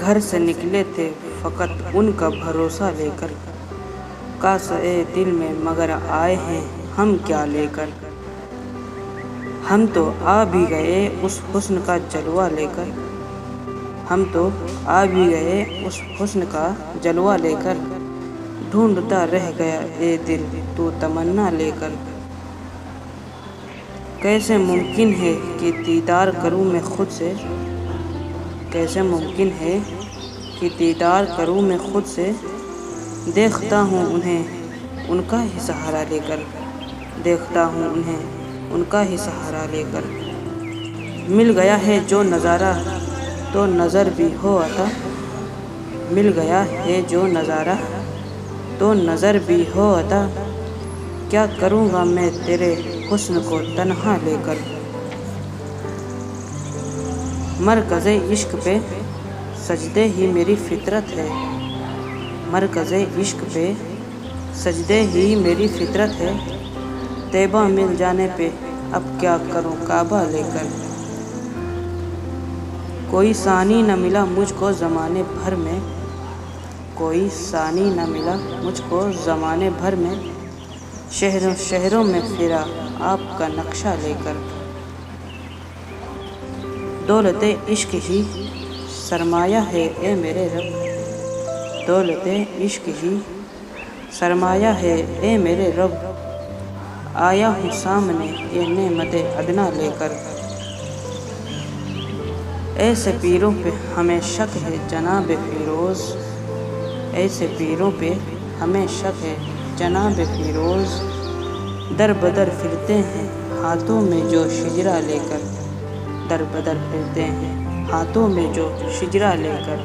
گھر سے نکلے تھے فقط ان کا بھروسہ لے کر، کاسے دل میں مگر آئے ہیں ہم کیا لے کر۔ ہم تو آ بھی گئے اس حسن کا جلوہ لے کر، ہم تو آ بھی گئے اس حسن کا جلوہ لے کر، ڈھونڈتا رہ گیا اے دل تو تمنا لے کر۔ کیسے ممکن ہے کہ دیدار کروں میں خود سے، کیسے ممکن ہے کہ دیدار کروں میں خود سے، دیکھتا ہوں انہیں ان کا ہی سہارا لے کر، دیکھتا ہوں انہیں ان کا ہی سہارا لے کر۔ مل گیا ہے جو نظارہ تو نظر بھی ہو عطا، مل گیا ہے جو نظارہ تو نظر بھی ہو عطا، کیا کروں گا میں تیرے حسن کو تنہا لے کر۔ مرکز عشق پہ سجدے ہی میری فطرت ہے، مرکز عشق پہ سجدے ہی میری فطرت ہے، طیبہ مل جانے پہ اب کیا کروں کعبہ لے کر۔ کوئی ثانی نہ ملا مجھ کو زمانے بھر میں، کوئی ثانی نہ ملا مجھ کو زمانے بھر میں، شہروں شہروں میں پھرا آپ کا نقشہ لے کر۔ دولت عشق ہی سرمایہ ہے اے میرے رب، دولت عشق ہی سرمایہ ہے اے میرے رب، آیا ہوں سامنے یہ نعمت ادنا لے کر۔ ایسے پیروں پہ ہمیں شک ہے جناب فیروز، ایسے پیروں پہ ہمیں شک ہے جناب فیروز، در بدر پھرتے ہیں ہاتھوں میں جو شجرا لے کر، در بدر پھرتے ہیں ہاتھوں میں جو شجرا لے کر۔